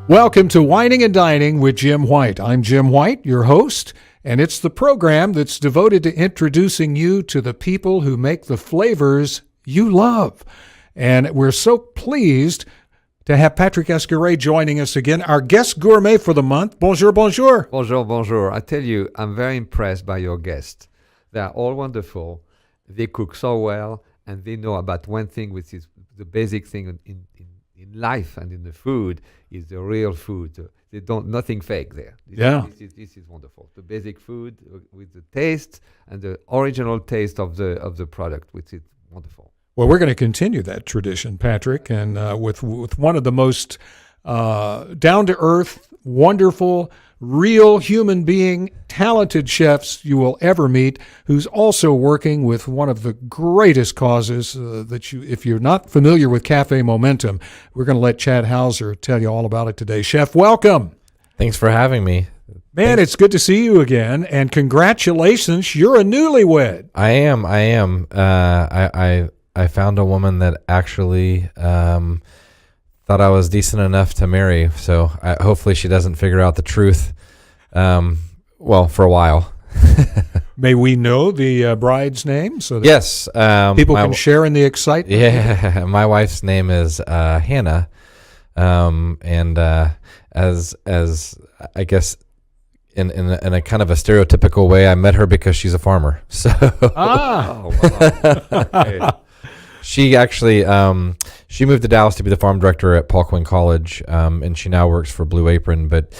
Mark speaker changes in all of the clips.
Speaker 1: Welcome to Whining and Dining with Jim White. I'm Jim White, your host, and it's the program that's devoted to introducing you to the people who make the flavors you love. And we're so pleased to have Patrick Escaray joining us again, our guest gourmet for the month. Bonjour, bonjour.
Speaker 2: Bonjour, bonjour. I tell you, I'm very impressed by your guests. They are all wonderful. They cook so well, and they know about one thing, which is the basic thing in life and in the food is the real food. They don't nothing fake there. This is wonderful. The basic food with the taste and the original taste of the product, which is wonderful.
Speaker 1: Well, we're going to continue that tradition, Patrick, and with one of the most down-to-earth, wonderful, real human being, talented chefs you will ever meet, who's also working with one of the greatest causes if you're not familiar with Cafe Momentum, we're going to let Chad Hauser tell you all about it today. Chef, welcome.
Speaker 3: Thanks for having me.
Speaker 1: Man, It's good to see you again, and congratulations, you're a newlywed.
Speaker 3: I am. I found a woman that actually thought I was decent enough to marry, so hopefully she doesn't figure out the truth, for a while.
Speaker 1: May we know the bride's name so that
Speaker 3: yes,
Speaker 1: people can share in the excitement?
Speaker 3: Yeah, my wife's name is Hannah, and as I guess in a kind of a stereotypical way, I met her because she's a farmer. So she actually she moved to Dallas to be the farm director at Paul Quinn College, and she now works for Blue Apron, but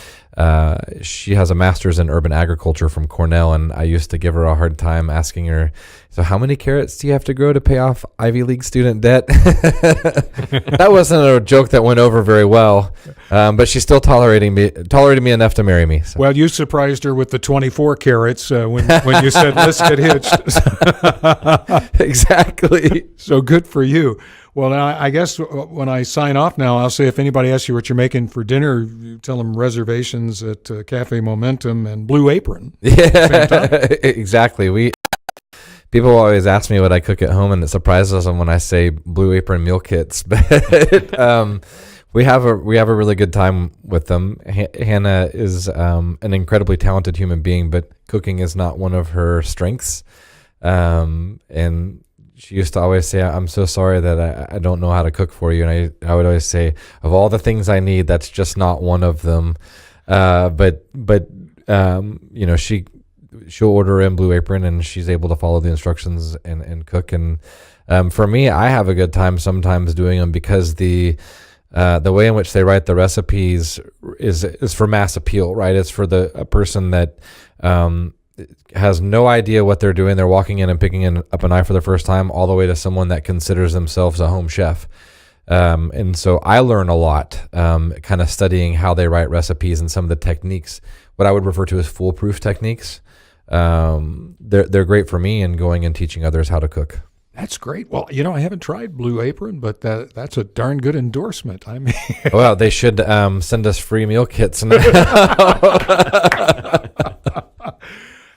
Speaker 3: she has a master's in urban agriculture from Cornell, and I used to give her a hard time asking her, so how many carrots do you have to grow to pay off Ivy League student debt? That wasn't a joke that went over very well, but she still tolerated me enough to marry me. So.
Speaker 1: Well, you surprised her with the 24 carats when you said, let's get hitched.
Speaker 3: Exactly.
Speaker 1: So good for you. Well, now, I guess when I sign off now, I'll say if anybody asks you what you're making for dinner, you tell them reservations at Cafe Momentum and Blue Apron.
Speaker 3: Yeah, exactly. People always ask me what I cook at home, and it surprises them when I say Blue Apron meal kits. But we have a really good time with them. Hannah is an incredibly talented human being, but cooking is not one of her strengths. And she used to always say, I'm so sorry that I don't know how to cook for you. And I would always say, of all the things I need, that's just not one of them. But she'll order in Blue Apron, and she's able to follow the instructions and cook. And for me, I have a good time sometimes doing them because the way in which they write the recipes is for mass appeal, right? It's for a person that has no idea what they're doing. They're walking in and picking up a knife for the first time, all the way to someone that considers themselves a home chef. And so I learn a lot, kind of studying how they write recipes and some of the techniques, what I would refer to as foolproof techniques. They're great for me in going and teaching others how to cook.
Speaker 1: That's great. Well, I haven't tried Blue Apron, but that's a darn good endorsement. I mean,
Speaker 3: well, they should send us free meal kits.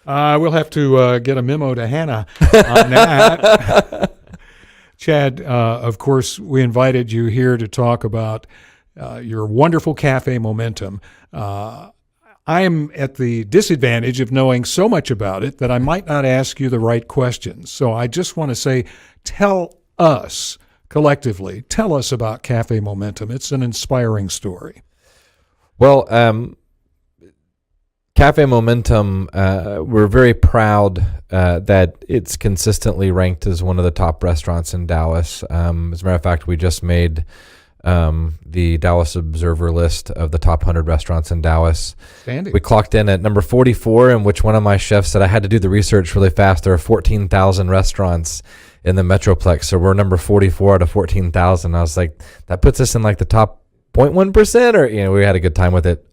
Speaker 1: We'll have to get a memo to Hannah on that. Chad, of course, we invited you here to talk about your wonderful Cafe Momentum. I am at the disadvantage of knowing so much about it that I might not ask you the right questions. So I just want to say, tell us about Cafe Momentum. It's an inspiring story.
Speaker 3: Well, Cafe Momentum, we're very proud that it's consistently ranked as one of the top restaurants in Dallas. As a matter of fact, we just made the Dallas Observer list of the top 100 restaurants in Dallas.
Speaker 1: Standing.
Speaker 3: We clocked in at number 44, in which one of my chefs said I had to do the research really fast. There are 14,000 restaurants in the Metroplex, so we're number 44 out of 14,000. I was like, that puts us in like the top 0.1%, or we had a good time with it.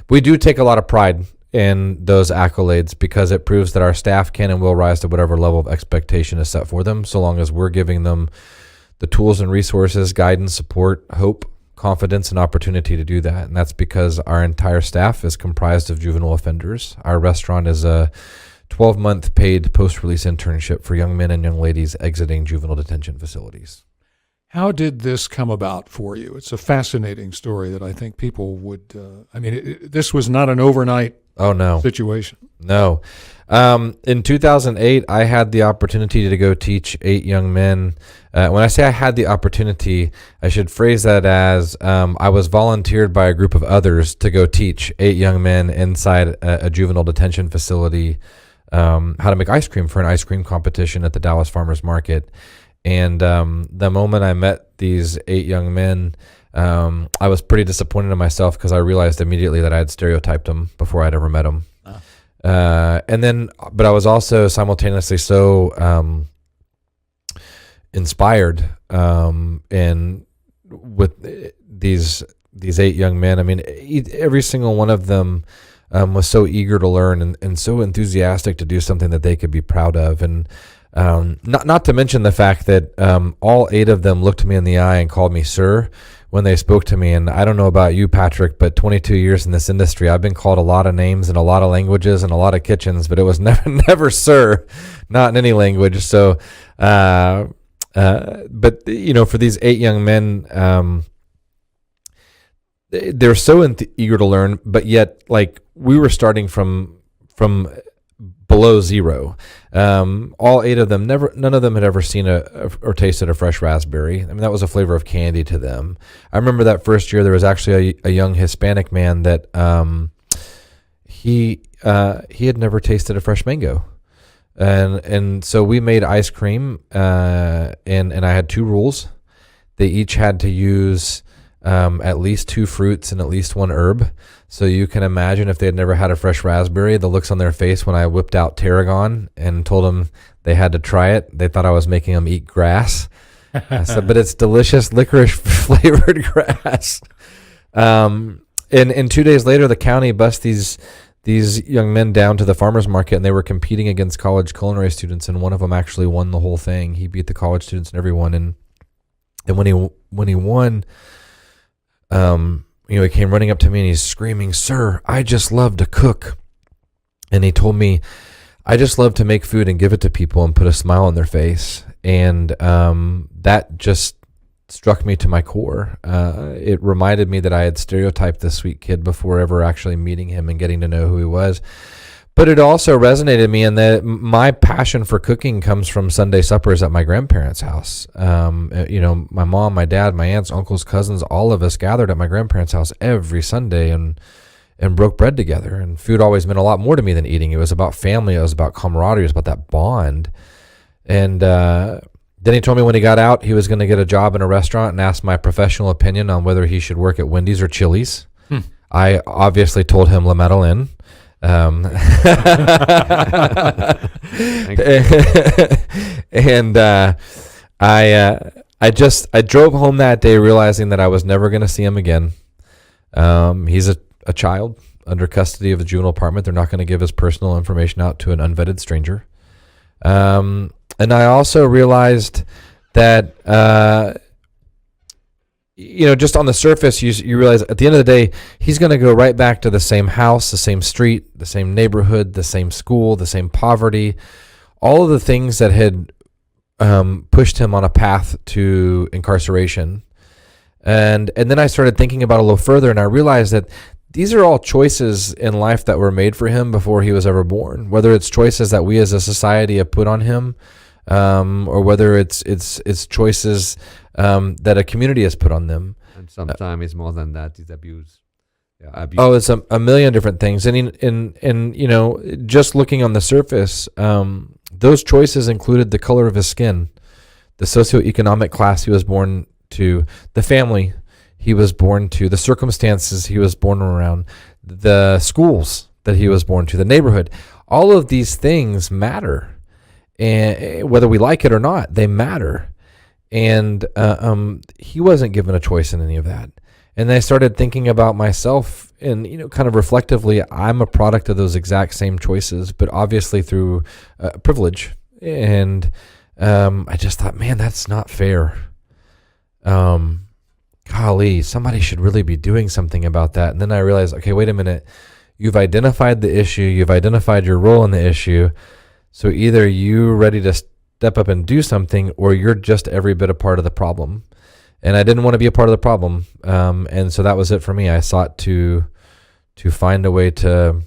Speaker 3: We do take a lot of pride in those accolades because it proves that our staff can and will rise to whatever level of expectation is set for them, so long as we're giving them the tools and resources, guidance, support, hope, confidence, and opportunity to do that. And that's because our entire staff is comprised of juvenile offenders. Our restaurant is a 12-month paid post-release internship for young men and young ladies exiting juvenile detention facilities.
Speaker 1: How did this come about for you? It's a fascinating story that I think people would. This was not an overnight
Speaker 3: Oh no.
Speaker 1: situation.
Speaker 3: No. In 2008, I had the opportunity to go teach 8 young men. When I say I had the opportunity, I should phrase that as I was volunteered by a group of others to go teach 8 young men inside a juvenile detention facility how to make ice cream for an ice cream competition at the Dallas Farmers Market. And the moment I met these 8 young men, I was pretty disappointed in myself because I realized immediately that I had stereotyped them before I'd ever met them. But I was also simultaneously so inspired and with these 8 young men. I mean, every single one of them was so eager to learn and so enthusiastic to do something that they could be proud of. And not to mention the fact that all 8 of them looked me in the eye and called me sir when they spoke to me. And I don't know about you, Patrick, but 22 years in this industry, I've been called a lot of names in a lot of languages and a lot of kitchens, but it was never sir, not in any language. So, but for these 8 young men, they're so eager to learn, but yet like we were starting from below zero. All 8 of them, none of them had ever seen or tasted a fresh raspberry. I mean, that was a flavor of candy to them. I remember that first year there was actually a young Hispanic man that he had never tasted a fresh mango. And so we made ice cream, and I had 2 rules. They each had to use at least 2 fruits and at least 1 herb. So you can imagine if they had never had a fresh raspberry, the looks on their face when I whipped out tarragon and told them they had to try it. They thought I was making them eat grass. I said, but it's delicious licorice flavored grass. And 2 days later, the county bussed these young men down to the farmers market, and they were competing against college culinary students. And one of them actually won the whole thing. He beat the college students and everyone. And when he won, he came running up to me and he's screaming, "Sir, I just love to cook." And he told me, "I just love to make food and give it to people and put a smile on their face." And that just struck me to my core. It reminded me that I had stereotyped this sweet kid before ever actually meeting him and getting to know who he was. But it also resonated me in that my passion for cooking comes from Sunday suppers at my grandparents' house. My mom, my dad, my aunts, uncles, cousins, all of us gathered at my grandparents' house every Sunday and broke bread together. And food always meant a lot more to me than eating. It was about family. It was about camaraderie. It was about that bond. And then he told me when he got out, he was going to get a job in a restaurant and asked my professional opinion on whether he should work at Wendy's or Chili's. I obviously told him La Madeleine. And I drove home that day realizing that I was never going to see him again. He's a child under custody of the juvenile department. They're not going to give his personal information out to an unvetted stranger. And I also realized that, just on the surface, you realize at the end of the day, he's going to go right back to the same house, the same street, the same neighborhood, the same school, the same poverty, all of the things that had pushed him on a path to incarceration. And then I started thinking about it a little further, and I realized that these are all choices in life that were made for him before he was ever born, whether it's choices that we as a society have put on him, or whether it's choices that a community has put on them.
Speaker 2: And sometimes it's more than that. It's abuse. Yeah, abuse.
Speaker 3: Oh, it's a million different things. And just looking on the surface, those choices included the color of his skin, the socioeconomic class he was born to, the family he was born to, the circumstances he was born around, the schools that he was born to, the neighborhood. All of these things matter. And whether we like it or not, they matter. And he wasn't given a choice in any of that. And I started thinking about myself and, kind of reflectively, I'm a product of those exact same choices, but obviously through privilege. And I just thought, man, that's not fair. Golly, somebody should really be doing something about that. And then I realized, okay, wait a minute. You've identified the issue. You've identified your role in the issue. So either you're ready to step up and do something, or you're just every bit a part of the problem. and I didn't want to be a part of the problem. And so that was it for me. I sought to find a way to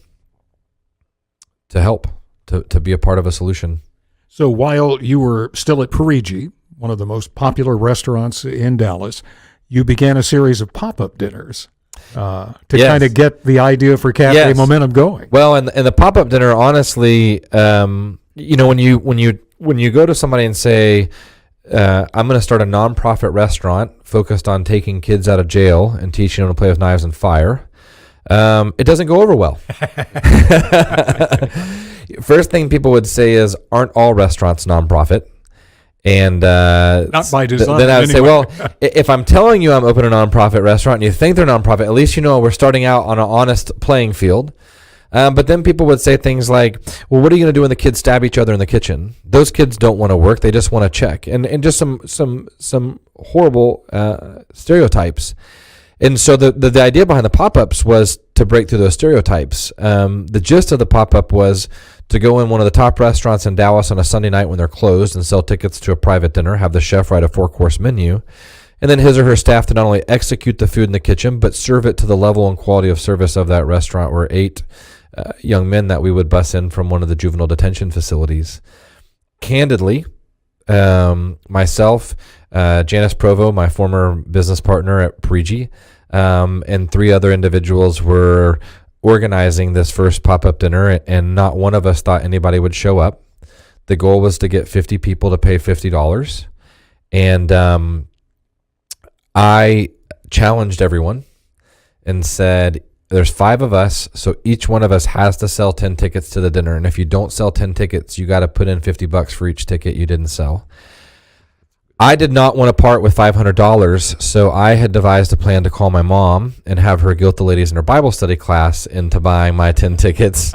Speaker 3: help, to be a part of a solution.
Speaker 1: So while you were still at Parigi, one of the most popular restaurants in Dallas, you began a series of pop-up dinners to
Speaker 3: Yes.
Speaker 1: kind of get the idea for cafe
Speaker 3: Yes.
Speaker 1: momentum going.
Speaker 3: Well, and the pop-up dinner, honestly, when you go to somebody and say, I'm going to start a nonprofit restaurant focused on taking kids out of jail and teaching them to play with knives and fire, it doesn't go over well. First thing people would say is, aren't all restaurants nonprofit? And
Speaker 1: Not by design.
Speaker 3: then I would say,
Speaker 1: anyway.
Speaker 3: well, if I'm telling you I'm opening a nonprofit restaurant and you think they're nonprofit, at least you know we're starting out on an honest playing field. But then people would say things like, well, what are you going to do when the kids stab each other in the kitchen? Those kids don't want to work. They just want to check. And just some horrible stereotypes. And so the idea behind the pop-ups was to break through those stereotypes. The gist of the pop-up was to go in one of the top restaurants in Dallas on a Sunday night when they're closed and sell tickets to a private dinner, have the chef write a 4-course menu, and then his or her staff to not only execute the food in the kitchen, but serve it to the level and quality of service of that restaurant. Were 8 young men that we would bus in from one of the juvenile detention facilities. Candidly, myself, Janice Provo, my former business partner at Parigi, and 3 other individuals were organizing this first pop-up dinner, and not one of us thought anybody would show up. The goal was to get 50 people to pay $50. And I challenged everyone and said, there's 5 of us, so each one of us has to sell 10 tickets to the dinner. And if you don't sell 10 tickets, you got to put in $50 for each ticket you didn't sell. I did not want to part with $500, so I had devised a plan to call my mom and have her guilt the ladies in her Bible study class into buying my 10 tickets.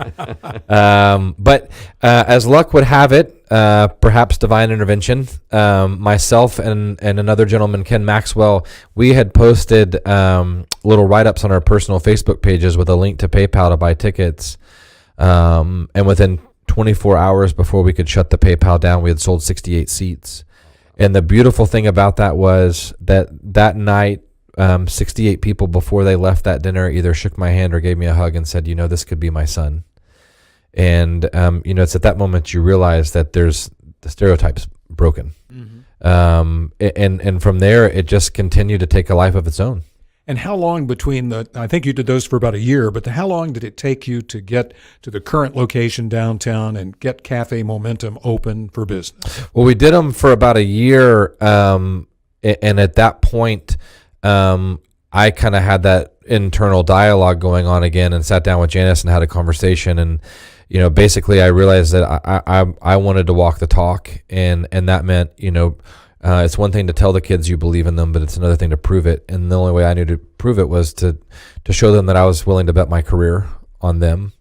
Speaker 3: But as luck would have it, perhaps divine intervention, myself and another gentleman, Ken Maxwell, we had posted little write-ups on our personal Facebook pages with a link to PayPal to buy tickets. And within 24 hours before we could shut the PayPal down, we had sold 68 seats. And the beautiful thing about that was that night, 68 people before they left that dinner either shook my hand or gave me a hug and said, this could be my son. And, it's at that moment you realize that there's the stereotypes broken. Mm-hmm. And from there, it just continued to take a life of its own.
Speaker 1: And how long between I think you did those for about a year, but how long did it take you to get to the current location downtown and get Cafe Momentum open for business?
Speaker 3: Well, we did them for about a year. And at that point, I kind of had that internal dialogue going on again and sat down with Janice and had a conversation. And, basically I realized that I wanted to walk the talk, and that meant, it's one thing to tell the kids you believe in them, but it's another thing to prove it. And the only way I knew to prove it was to show them that I was willing to bet my career on them.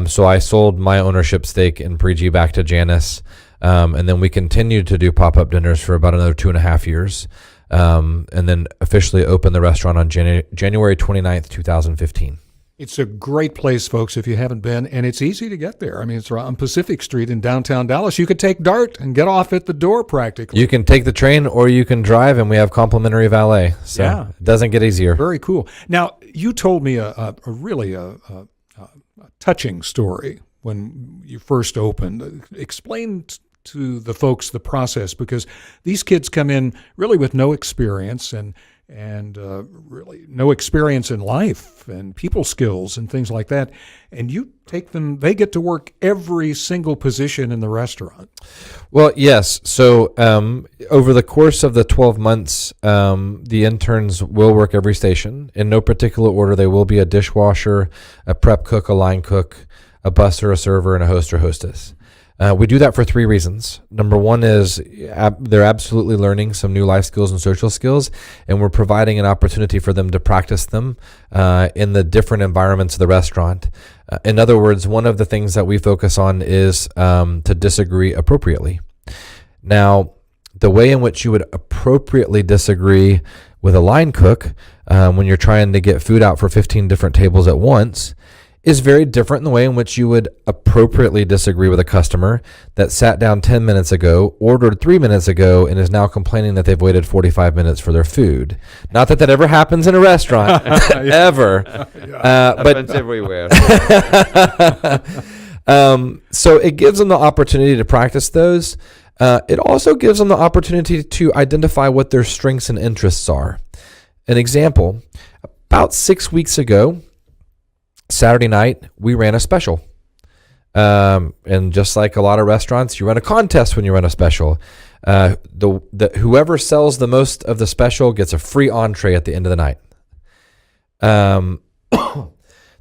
Speaker 3: So I sold my ownership stake in Parigi back to Janice. And then we continued to do pop-up dinners for about another 2.5 years. And then officially opened the restaurant on January 29th, 2015.
Speaker 1: It's a great place, folks, if you haven't been, and it's easy to get there. I mean, it's on Pacific Street in downtown Dallas. You could take DART and get off at the door practically.
Speaker 3: You can take the train or you can drive, and we have complimentary valet. So It doesn't get easier.
Speaker 1: Very cool. Now, you told me a really touching story when you first opened. Explain to the folks the process, because these kids come in really with no experience and really no experience in life and people skills and things like that. And you take them, they get to work every single position in the restaurant.
Speaker 3: Well, yes. So over the course of the 12 months, the interns will work every station. In no particular order, they will be a dishwasher, a prep cook, a line cook, a busser, a server, and a host or hostess. We do that for 3 reasons. Number one is they're absolutely learning some new life skills and social skills, and we're providing an opportunity for them to practice them in the different environments of the restaurant. In other words, one of the things that we focus on is to disagree appropriately. Now, the way in which you would appropriately disagree with a line cook when you're trying to get food out for 15 different tables at once is very different in the way in which you would appropriately disagree with a customer that sat down 10 minutes ago, ordered 3 minutes ago, and is now complaining that they've waited 45 minutes for their food. Not that that ever happens in a restaurant, ever.
Speaker 2: Happens everywhere.
Speaker 3: So it gives them the opportunity to practice those. It also gives them the opportunity to identify what their strengths and interests are. An example, about 6 weeks ago, Saturday night, we ran a special. And just like a lot of restaurants, you run a contest when you run a special. Whoever sells the most of the special gets a free entree at the end of the night.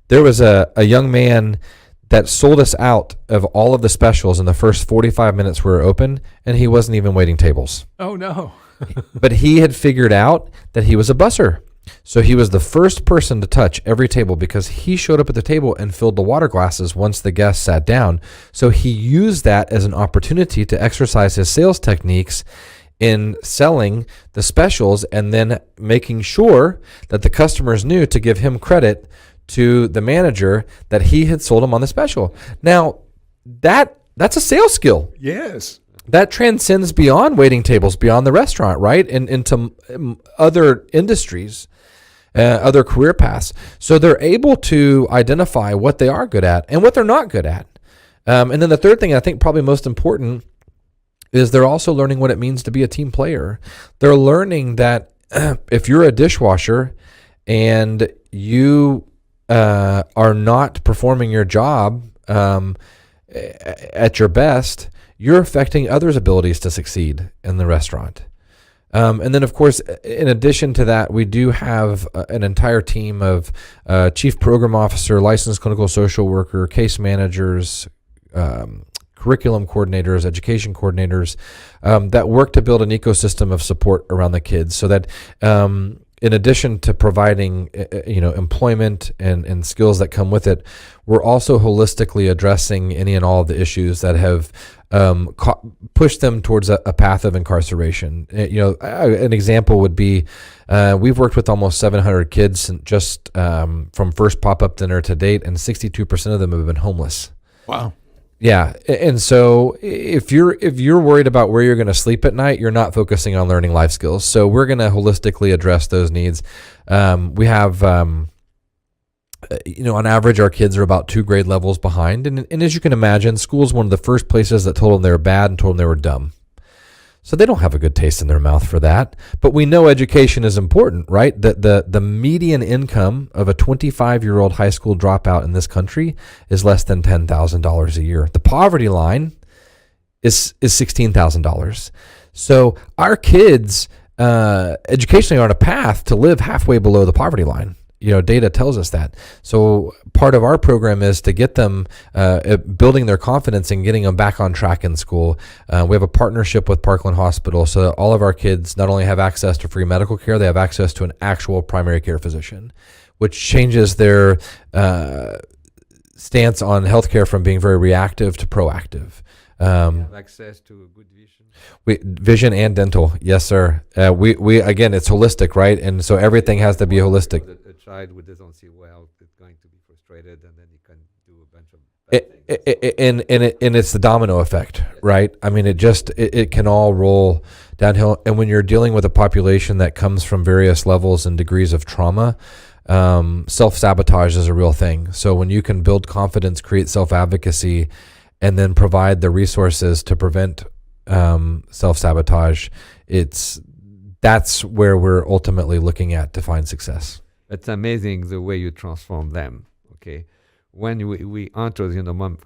Speaker 3: There was a young man that sold us out of all of the specials in the first 45 minutes we were open, and he wasn't even waiting tables.
Speaker 1: Oh, no.
Speaker 3: But he had figured out that he was a busser. So he was the first person to touch every table because he showed up at the table and filled the water glasses once the guests sat down. So he used that as an opportunity to exercise his sales techniques in selling the specials and then making sure that the customers knew to give him credit to the manager that he had sold them on the special. Now, that's a sales skill.
Speaker 1: Yes.
Speaker 3: That transcends beyond waiting tables, beyond the restaurant, right? And into other industries, other career paths. So they're able to identify what they are good at and what they're not good at. And then the third thing, I think probably most important, is they're also learning what it means to be a team player. They're learning that if you're a dishwasher and you are not performing your job at your best, you're affecting others' abilities to succeed in the restaurant. And then, of course, in addition to that, we do have an entire team of chief program officer, licensed clinical social worker, case managers, curriculum coordinators, education coordinators that work to build an ecosystem of support around the kids so that in addition to providing employment and skills that come with it, we're also holistically addressing any and all of the issues that have pushed them towards a path of incarceration. An example would be we've worked with almost 700 kids just from first pop-up dinner to date, and 62% of them have been homeless.
Speaker 1: Wow.
Speaker 3: Yeah, and so if you're worried about where you're going to sleep at night, you're not focusing on learning life skills. So we're going to holistically address those needs. We have, on average, our kids are about 2 grade levels behind, and as you can imagine, school is one of the first places that told them they were bad and told them they were dumb. So they don't have a good taste in their mouth for that. But we know education is important, right? The median income of a 25-year-old high school dropout in this country is less than $10,000 a year. The poverty line is $16,000. So our kids educationally are on a path to live halfway below the poverty line. Data tells us that. So part of our program is to get them building their confidence and getting them back on track in school. We have a partnership with Parkland Hospital, so that all of our kids not only have access to free medical care, they have access to an actual primary care physician, which changes their stance on healthcare from being very reactive to proactive.
Speaker 2: Have access to good vision.
Speaker 3: Vision and dental, yes, sir. We again, it's holistic, right? And so everything has to be holistic.
Speaker 2: A child who doesn't see well is going to be frustrated, and then he can do a bunch of bad things.
Speaker 3: And it's the domino effect, right? I mean, it can all roll downhill. And when you're dealing with a population that comes from various levels and degrees of trauma, self-sabotage is a real thing. So when you can build confidence, create self-advocacy, and then provide the resources to prevent self-sabotage, that's where we're ultimately looking at to find success.
Speaker 2: It's amazing the way you transform them. Okay, when we enter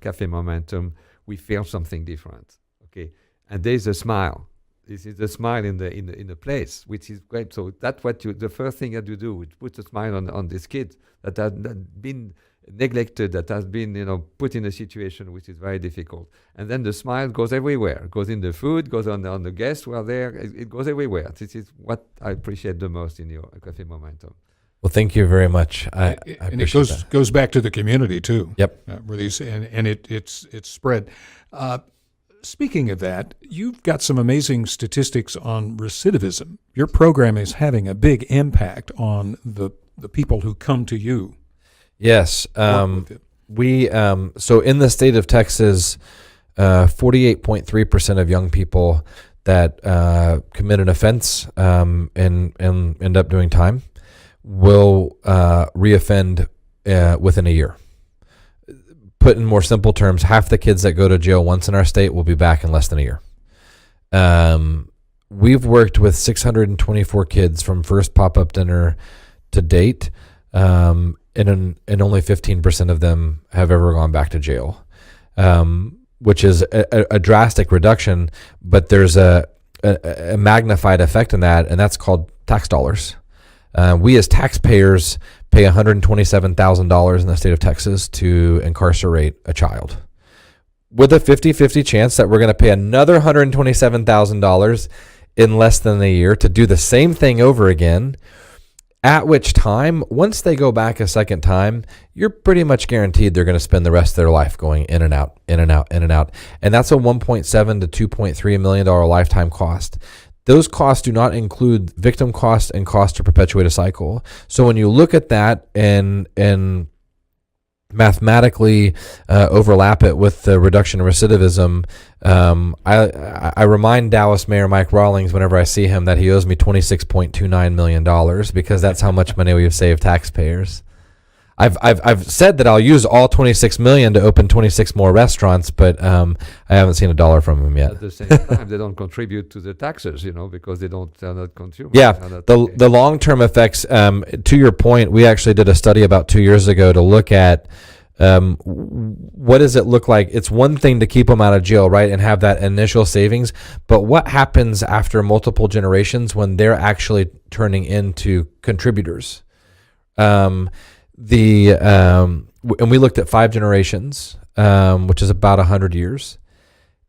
Speaker 2: Cafe Momentum, we feel something different. Okay, and there's a smile. This is the smile in the place, which is great. So that's the first thing that you do, is put a smile on this kid that has been neglected, that has been put in a situation which is very difficult, and then the smile goes everywhere. It goes in the food, goes on the guests who are there. It goes everywhere. This is what I appreciate the most in your Cafe Momentum.
Speaker 3: Well, thank you very much. I
Speaker 1: and it goes back to the community too.
Speaker 3: Yep.
Speaker 1: Where these and it's spread. Speaking of that, you've got some amazing statistics on recidivism. Your program is having a big impact on the people who come to you.
Speaker 3: Yes. We so in the state of Texas, 48.3% of young people that commit an offense and end up doing time will reoffend within a year. Put in more simple terms, half the kids that go to jail once in our state will be back in less than a year. We've worked with 624 kids from first pop-up dinner to date, and only 15% of them have ever gone back to jail, which is a drastic reduction, but there's a magnified effect in that, and that's called tax dollars. We as taxpayers pay $127,000 in the state of Texas to incarcerate a child, with a 50-50 chance that we're going to pay another $127,000 in less than a year to do the same thing over again, at which time, once they go back a second time, you're pretty much guaranteed they're going to spend the rest of their life going in and out, in and out, in and out. And that's a $1.7 to $2.3 million lifetime cost. Those costs do not include victim costs and cost to perpetuate a cycle. So when you look at that and mathematically overlap it with the reduction in recidivism, I remind Dallas Mayor Mike Rawlings whenever I see him that he owes me $26.29 million because that's how much money we've saved taxpayers. I've said that I'll use all 26 million to open 26 more restaurants, but I haven't seen a dollar from him yet.
Speaker 2: At the same time, they don't contribute to the taxes, because they're not consumers.
Speaker 3: Yeah, the long-term effects, to your point, we actually did a study about 2 years ago to look at what does it look like? It's one thing to keep them out of jail, right, and have that initial savings, but what happens after multiple generations when they're actually turning into contributors? And we looked at 5 generations, which is about 100 years,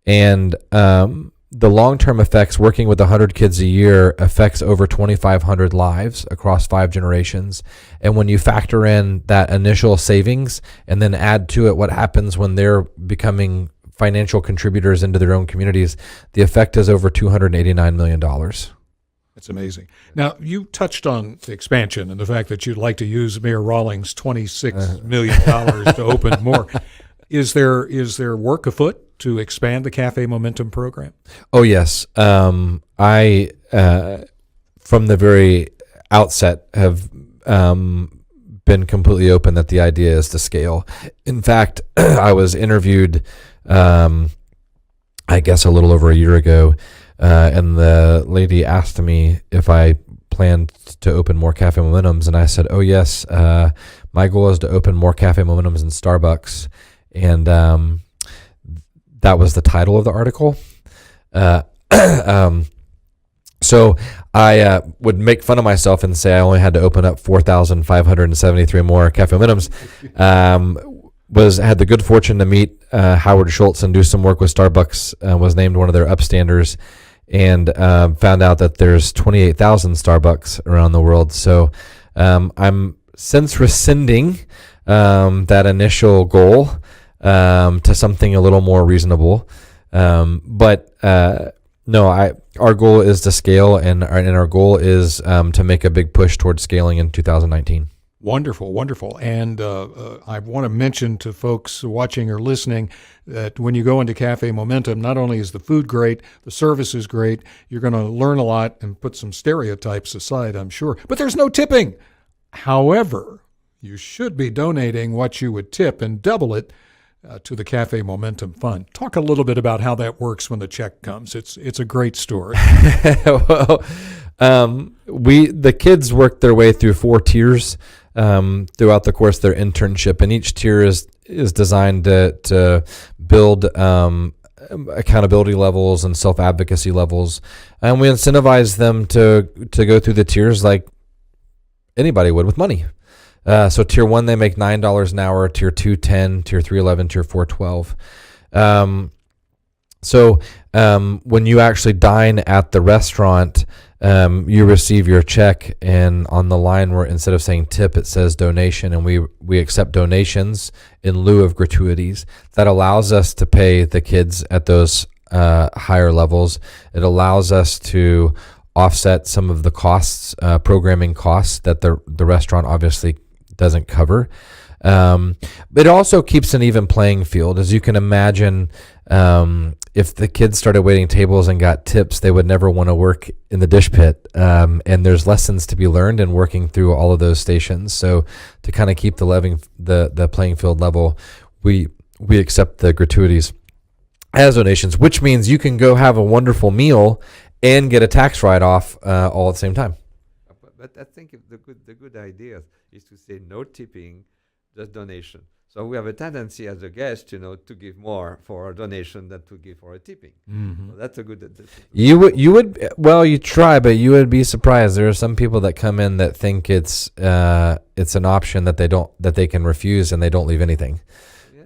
Speaker 3: and the long-term effects, working with 100 kids a year, affects over 2,500 lives across 5 generations. And when you factor in that initial savings and then add to it what happens when they're becoming financial contributors into their own communities, the effect is over $289 million.
Speaker 1: That's amazing. Now, you touched on the expansion and the fact that you'd like to use Mayor Rawlings' $26 million to open more. Is there work afoot to expand the Cafe Momentum program?
Speaker 3: Oh, yes. I, from the very outset, have been completely open that the idea is to scale. In fact, I was interviewed, I guess, a little over a year ago, and the lady asked me if I planned to open more Cafe Momentums, and I said, oh, yes, my goal is to open more Cafe Momentums in Starbucks. And that was the title of the article. So I would make fun of myself and say I only had to open up 4,573 more Cafe Momentums. Had the good fortune to meet Howard Schultz and do some work with Starbucks. Was named one of their upstanders, and found out that there's 28,000 Starbucks around the world. So I'm since rescinding that initial goal to something a little more reasonable. But our goal is to scale, and our goal is to make a big push towards scaling in 2019.
Speaker 1: Wonderful, wonderful. And I want to mention to folks watching or listening that when you go into Cafe Momentum, not only is the food great, the service is great, you're going to learn a lot and put some stereotypes aside, I'm sure. But there's no tipping. However, you should be donating what you would tip and double it to the Cafe Momentum Fund. Talk a little bit about how that works when the check comes. It's a great story.
Speaker 3: Well, the kids work their way through 4 tiers throughout the course of their internship, and each tier is designed to build accountability levels and self-advocacy levels, and we incentivize them to go through the tiers like anybody would with money. So tier 1, they make $9 an hour, tier 2, 10, tier 3, 11, tier 4, 12. So when you actually dine at the restaurant, you receive your check, and on the line where instead of saying tip, it says donation, and we accept donations in lieu of gratuities. That allows us to pay the kids at those higher levels. It allows us to offset some of the costs, programming costs that the restaurant obviously doesn't cover. It also keeps an even playing field. As you can imagine, if the kids started waiting tables and got tips, they would never want to work in the dish pit. And there's lessons to be learned in working through all of those stations. So to kind of keep the playing field level, we accept the gratuities as donations, which means you can go have a wonderful meal and get a tax write-off all at the same time.
Speaker 2: But I think the good idea is to say no tipping, just donation. So we have a tendency as a guest, to give more for a donation than to give for a tipping.
Speaker 1: Mm-hmm.
Speaker 2: So that's a good.
Speaker 3: You try, but you would be surprised. There are some people that come in that think it's an option that they can refuse, and they don't leave anything.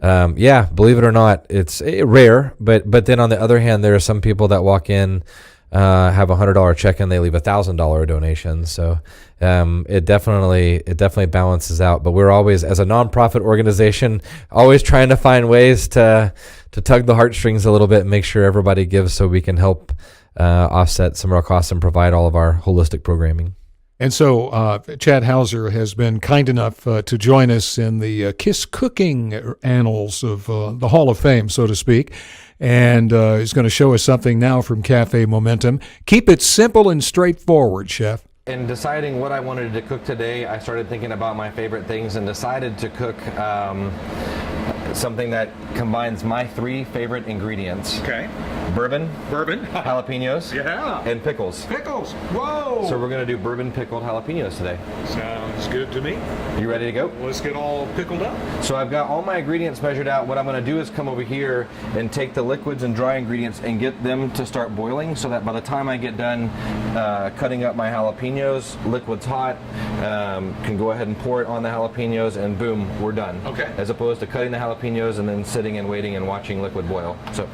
Speaker 3: Believe it or not, it's rare. But then on the other hand, there are some people that walk in, have $100 check, and they leave $1,000 donation. So it definitely balances out. But we're always, as a nonprofit organization, always trying to find ways to tug the heartstrings a little bit and make sure everybody gives, so we can help offset some of our costs and provide all of our holistic programming.
Speaker 1: And so Chad Hauser has been kind enough to join us in the KISS cooking annals of the Hall of Fame, so to speak, and is going to show us something now from Cafe Momentum. Keep it simple and straightforward, Chef.
Speaker 4: In deciding what I wanted to cook today, I started thinking about my favorite things and decided to cook something that combines my 3 favorite ingredients.
Speaker 1: Okay.
Speaker 4: Bourbon,
Speaker 1: Yeah.
Speaker 4: jalapenos, and pickles.
Speaker 1: Pickles. Whoa.
Speaker 4: So we're going to do bourbon pickled jalapenos today.
Speaker 1: Sounds good to me.
Speaker 4: You ready to go?
Speaker 1: Let's get all pickled up.
Speaker 4: So I've got all my ingredients measured out. What I'm going to do is come over here and take the liquids and dry ingredients and get them to start boiling, so that by the time I get done cutting up my jalapenos, liquid's hot, can go ahead and pour it on the jalapenos, and boom, we're done.
Speaker 1: Okay.
Speaker 4: As opposed to cutting the jalapenos and then sitting and waiting and watching liquid boil. So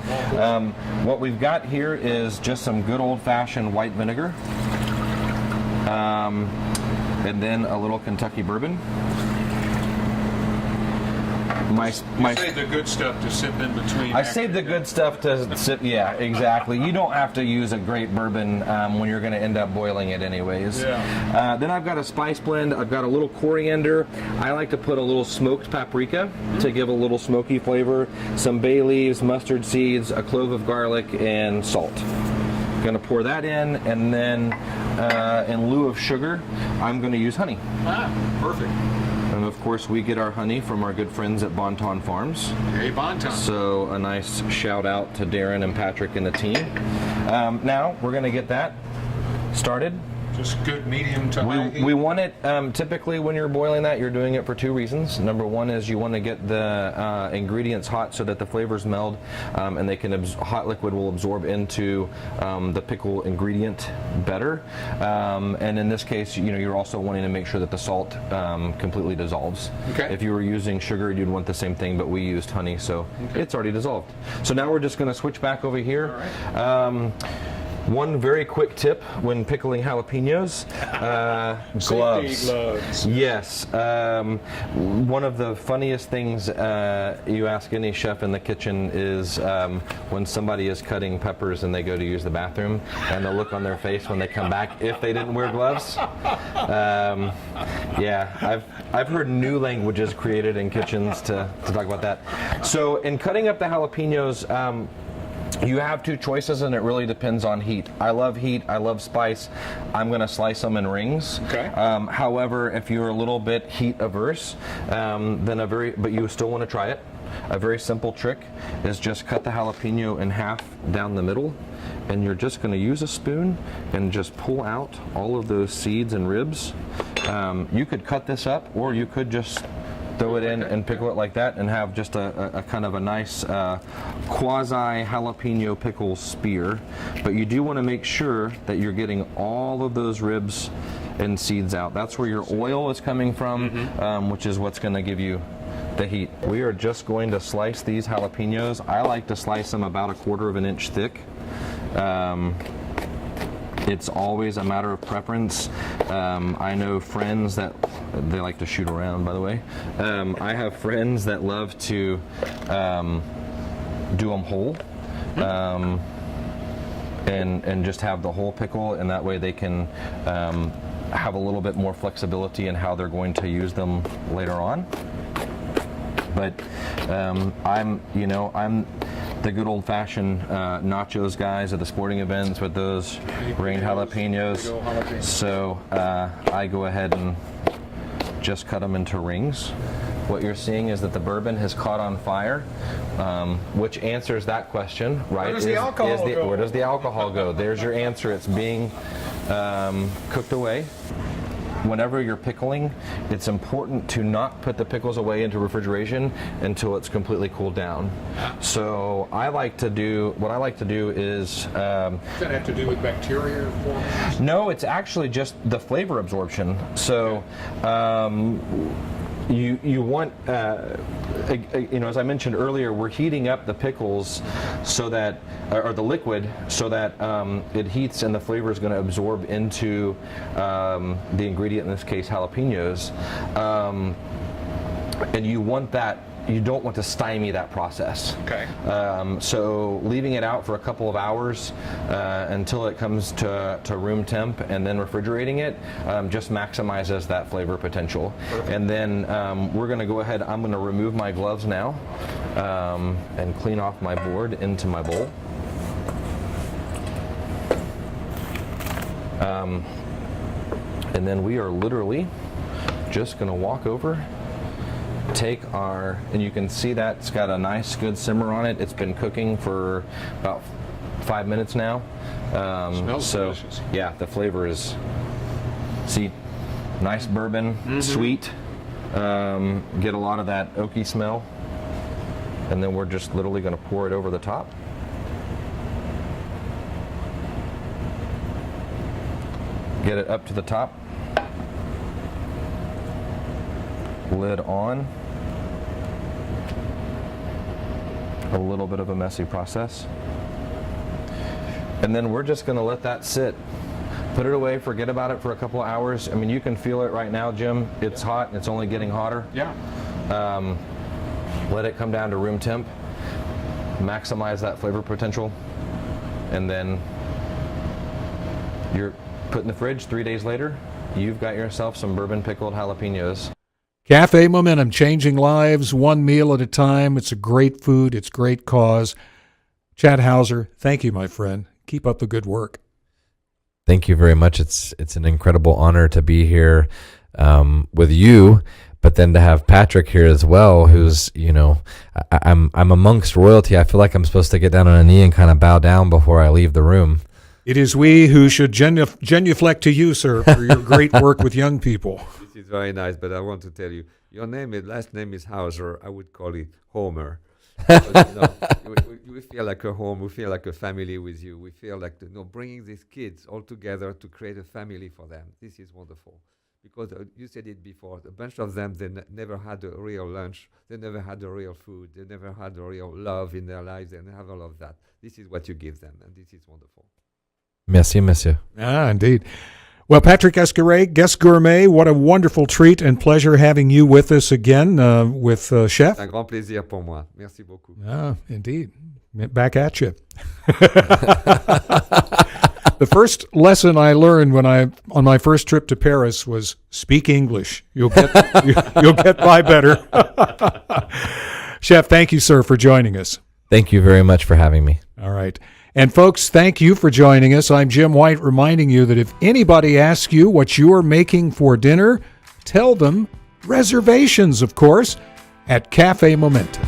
Speaker 4: what we've got here is just some good old-fashioned white vinegar, and then a little Kentucky bourbon.
Speaker 1: You save the good stuff to sip in between.
Speaker 4: I saved the good stuff to sip. Yeah, exactly. You don't have to use a great bourbon when you're going to end up boiling it anyways.
Speaker 1: Yeah.
Speaker 4: Then I've got a spice blend. I've got a little coriander. I like to put a little smoked paprika to give a little smoky flavor. Some bay leaves, mustard seeds, a clove of garlic, and salt. Going to pour that in, and then in lieu of sugar, I'm going to use honey.
Speaker 1: Perfect.
Speaker 4: And of course, we get our honey from our good friends at Bonton Farms.
Speaker 1: Hey, Bonton.
Speaker 4: So a nice shout out to Darren and Patrick and the team. Now we're going to get that started.
Speaker 1: Just good medium to high heat.
Speaker 4: We want it, typically when you're boiling that, you're doing it for 2 reasons. Number one is you want to get the ingredients hot so that the flavors meld, and they can hot liquid will absorb into the pickle ingredient better. And in this case, you're also wanting to make sure that the salt completely dissolves.
Speaker 1: Okay.
Speaker 4: If you were using sugar, you'd want the same thing, but we used honey, so it's already dissolved. So now we're just going to switch back over here. All right. One very quick tip when pickling jalapenos, gloves.
Speaker 1: Gloves.
Speaker 4: Yes. One of the funniest things you ask any chef in the kitchen is when somebody is cutting peppers and they go to use the bathroom, and the look on their face when they come back if they didn't wear gloves. Yeah, I've heard new languages created in kitchens to talk about that. So in cutting up the jalapenos, you have 2 choices, and it really depends on heat. I love heat. I love spice. I'm going to slice them in rings.
Speaker 1: Okay.
Speaker 4: However, if you're a little bit heat averse, but you still want to try it, a very simple trick is just cut the jalapeno in half down the middle, and you're just going to use a spoon and just pull out all of those seeds and ribs. You could cut this up, or you could just throw it in and pickle it like that and have just a kind of a nice quasi jalapeno pickle spear. But you do want to make sure that you're getting all of those ribs and seeds out. That's where your oil is coming from, which is what's going to give you the heat. We are just going to slice these jalapenos. I like to slice them about 1/4 inch thick. It's always a matter of preference. I know friends that they like to shoot around, by the way. I have friends that love to do them whole, and just have the whole pickle, and that way they can have a little bit more flexibility in how they're going to use them later on. But I'm the good old-fashioned nachos guys at the sporting events with those rained jalapenos. So I go ahead and just cut them into rings. What you're seeing is that the bourbon has caught on fire, which answers that question, right?
Speaker 1: Where does the alcohol go?
Speaker 4: Where does the alcohol go? There's your answer. It's being cooked away. Whenever you're pickling, it's important to not put the pickles away into refrigeration until it's completely cooled down. So what I like to do is...
Speaker 1: Does that have to do with bacteria formation?
Speaker 4: No, it's actually just the flavor absorption. So you want, as I mentioned earlier, we're heating up the pickles so that, or the liquid, so that it heats and the flavor is going to absorb into the ingredient, in this case jalapenos, and you want that. You don't want to stymie that process.
Speaker 1: Okay.
Speaker 4: So leaving it out for a couple of hours until it comes to room temp and then refrigerating it just maximizes that flavor potential. Perfect. And then we're going to go ahead, I'm going to remove my gloves now and clean off my board into my bowl. And then we are literally just going to walk over, take our, and you can see that it's got a nice good simmer on it. It's been cooking for about 5 minutes now.
Speaker 1: Smells delicious.
Speaker 4: Yeah, the flavor is, see, nice bourbon, sweet, get a lot of that oaky smell, and then we're just literally going to pour it over the top. Get it up to the top. Lid on. A little bit of a messy process. And then we're just going to let that sit. Put it away, forget about it for a couple of hours. I mean, you can feel it right now, Jim. It's hot and it's only getting hotter.
Speaker 1: Yeah.
Speaker 4: Let it come down to room temp. Maximize that flavor potential. And then you're put in the fridge. 3 days later, you've got yourself some bourbon pickled jalapenos.
Speaker 1: Cafe Momentum, changing lives one meal at a time. It's a great food. It's a great cause. Chad Hauser, thank you, my friend. Keep up the good work.
Speaker 3: Thank you very much. It's an incredible honor to be here with you, but then to have Patrick here as well, who's, I'm amongst royalty. I feel like I'm supposed to get down on a knee and kind of bow down before I leave the room.
Speaker 1: It is we who should genuflect to you, sir, for your great work with young people.
Speaker 2: This is very nice, but I want to tell you, your last name is Hauser. I would call it Homer. But, we feel like a home. We feel like a family with you. We feel like bringing these kids all together to create a family for them. This is wonderful. Because you said it before, a bunch of them, they never had a real lunch. They never had a real food. They never had a real love in their lives. They never have all of that. This is what you give them, and this is wonderful.
Speaker 3: Merci, monsieur.
Speaker 1: Ah, indeed. Well, Patrick Escaray, guest gourmet, what a wonderful treat and pleasure having you with us again with Chef.
Speaker 2: C'est un grand plaisir pour moi. Merci beaucoup.
Speaker 1: Ah, indeed. Back at you. The first lesson I learned on my first trip to Paris was speak English. You'll get by better. Chef, thank you, sir, for joining us.
Speaker 3: Thank you very much for having me.
Speaker 1: All right. And folks, thank you for joining us. I'm Jim White, reminding you that if anybody asks you what you're making for dinner, tell them reservations, of course, at Cafe Momentum.